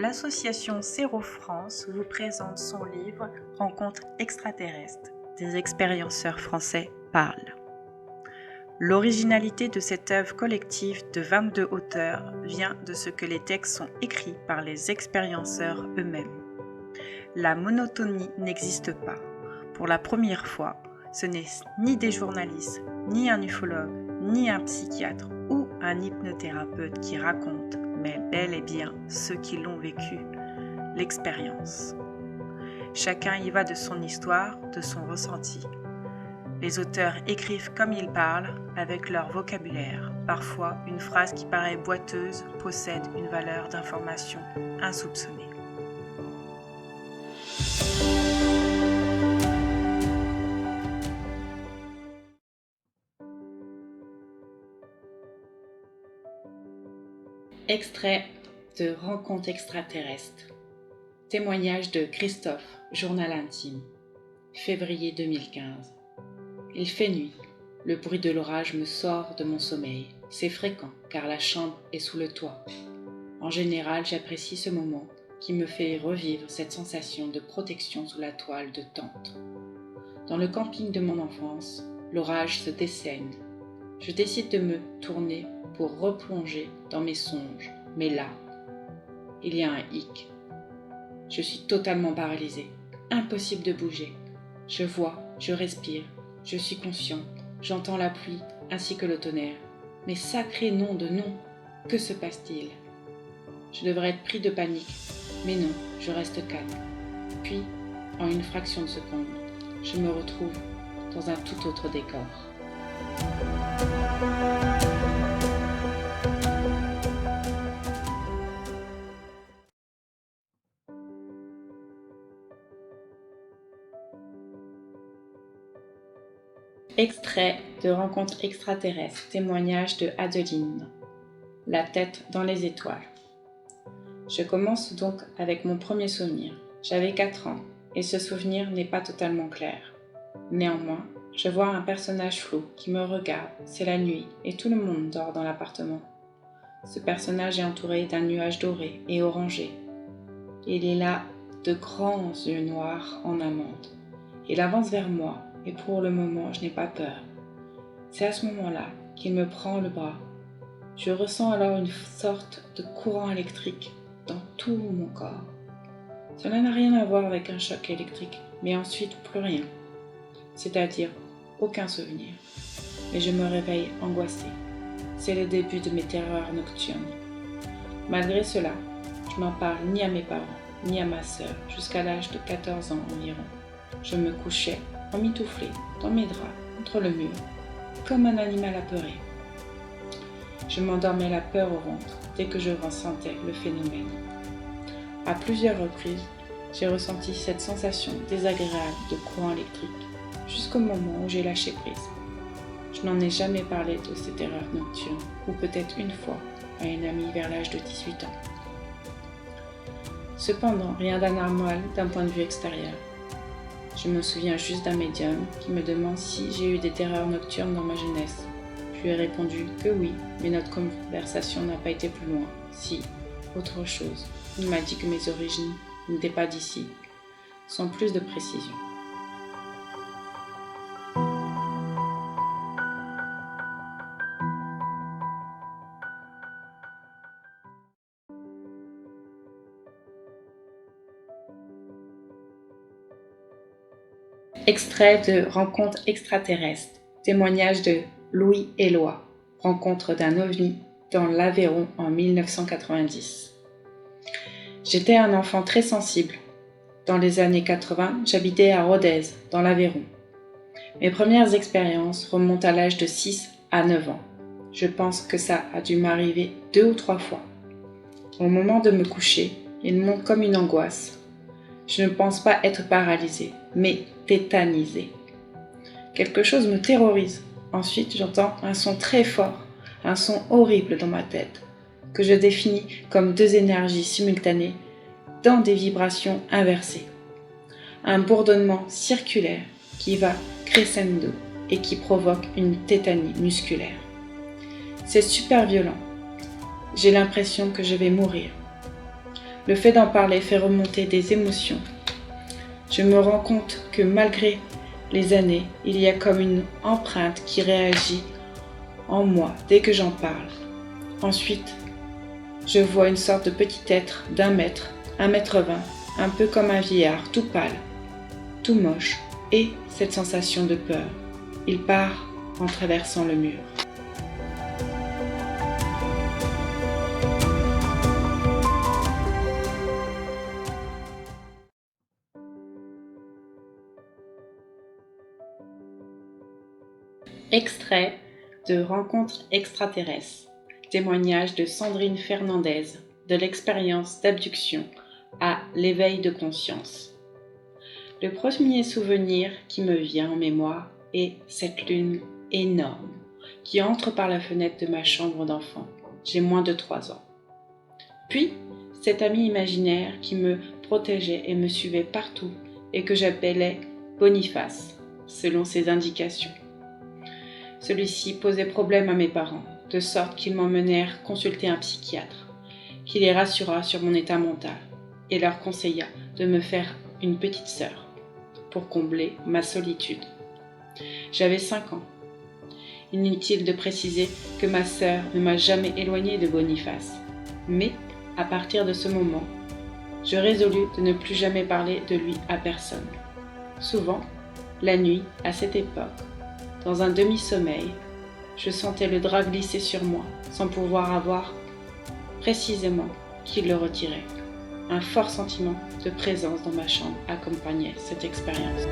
l'association Céro France vous présente son livre Rencontres extraterrestres. Des expérienceurs français parlent. L'originalité de cette œuvre collective de 22 auteurs vient de ce que les textes sont écrits par les expérienceurs eux-mêmes. La monotonie n'existe pas. Pour la première fois, ce n'est ni des journalistes, ni un ufologue, ni un psychiatre ou un hypnothérapeute qui raconte, mais bel et bien ceux qui l'ont vécu, l'expérience. Chacun y va de son histoire, de son ressenti. Les auteurs écrivent comme ils parlent, avec leur vocabulaire. Parfois, une phrase qui paraît boiteuse possède une valeur d'information insoupçonnée. Extrait de Rencontres extraterrestres. Témoignage de Christophe, journal intime. Février 2015. Il fait nuit. Le bruit de l'orage me sort de mon sommeil. C'est fréquent car la chambre est sous le toit. En général, j'apprécie ce moment qui me fait revivre cette sensation de protection sous la toile de tente. Dans le camping de mon enfance, l'orage se dessaigne. Je décide de me tourner pour replonger dans mes songes. Mais là, il y a un hic. Je suis totalement paralysée. Impossible de bouger. Je vois, je respire, je suis conscient. J'entends la pluie ainsi que le tonnerre. Mais sacré nom de nom, que se passe-t-il? Je devrais être pris de panique, mais non, je reste calme. Puis, en une fraction de seconde, je me retrouve dans un tout autre décor. Extrait de Rencontres extraterrestres, témoignage de Adeline. La tête dans les étoiles. Je commence donc avec mon premier souvenir. J'avais 4 ans et ce souvenir n'est pas totalement clair. Néanmoins, je vois un personnage flou qui me regarde, c'est la nuit et tout le monde dort dans l'appartement. Ce personnage est entouré d'un nuage doré et orangé. Il a de grands yeux noirs en amande. Il avance vers moi. Et pour le moment, je n'ai pas peur. C'est à ce moment-là qu'il me prend le bras. Je ressens alors une sorte de courant électrique dans tout mon corps. Cela n'a rien à voir avec un choc électrique, mais ensuite plus rien. C'est-à-dire aucun souvenir. Mais je me réveille angoissée. C'est le début de mes terreurs nocturnes. Malgré cela, je n'en parle ni à mes parents, ni à ma sœur, jusqu'à l'âge de 14 ans environ. Je me couchais emmitouflée dans mes draps contre le mur, comme un animal apeuré. Je m'endormais la peur au ventre dès que je ressentais le phénomène. À plusieurs reprises, j'ai ressenti cette sensation désagréable de courant électrique, jusqu'au moment où j'ai lâché prise. Je n'en ai jamais parlé de cette erreur nocturne, ou peut-être une fois, à une amie vers l'âge de 18 ans. Cependant, rien d'anormal d'un point de vue extérieur. Je me souviens juste d'un médium qui me demande si j'ai eu des terreurs nocturnes dans ma jeunesse. Je lui ai répondu que oui, mais notre conversation n'a pas été plus loin. Si, autre chose. Il m'a dit que mes origines n'étaient pas d'ici, sans plus de précision. Extrait de Rencontres extraterrestres. Témoignage de Louis Éloi. Rencontre d'un ovni dans l'Aveyron en 1990. J'étais un enfant très sensible. Dans les années 80, j'habitais à Rodez, dans l'Aveyron. Mes premières expériences remontent à l'âge de 6 à 9 ans. Je pense que ça a dû m'arriver 2 ou 3 fois. Au moment de me coucher, il monte comme une angoisse. Je ne pense pas être paralysée, mais tétanisée. Quelque chose me terrorise. Ensuite, j'entends un son très fort, un son horrible dans ma tête, que je définis comme 2 énergies simultanées dans des vibrations inversées. Un bourdonnement circulaire qui va crescendo et qui provoque une tétanie musculaire. C'est super violent. J'ai l'impression que je vais mourir. Le fait d'en parler fait remonter des émotions. Je me rends compte que malgré les années, il y a comme une empreinte qui réagit en moi dès que j'en parle. Ensuite, je vois une sorte de petit être d'1 mètre, 1,20 m, un peu comme un vieillard, tout pâle, tout moche, et cette sensation de peur. Il part en traversant le mur. Extrait de Rencontres extraterrestres. Témoignage de Sandrine Fernandez, de l'expérience d'abduction à l'éveil de conscience. Le premier souvenir qui me vient en mémoire est cette lune énorme qui entre par la fenêtre de ma chambre d'enfant. J'ai moins de 3 ans. Puis, cet ami imaginaire qui me protégeait et me suivait partout et que j'appelais Boniface, selon ses indications. Celui-ci posait problème à mes parents, de sorte qu'ils m'emmenèrent consulter un psychiatre, qui les rassura sur mon état mental et leur conseilla de me faire une petite sœur pour combler ma solitude. J'avais 5 ans. Inutile de préciser que ma sœur ne m'a jamais éloignée de Boniface, mais à partir de ce moment, je résolus de ne plus jamais parler de lui à personne. Souvent, la nuit, à cette époque, dans un demi-sommeil, je sentais le drap glisser sur moi, sans pouvoir avoir précisément qui le retirait. Un fort sentiment de présence dans ma chambre accompagnait cette expérience.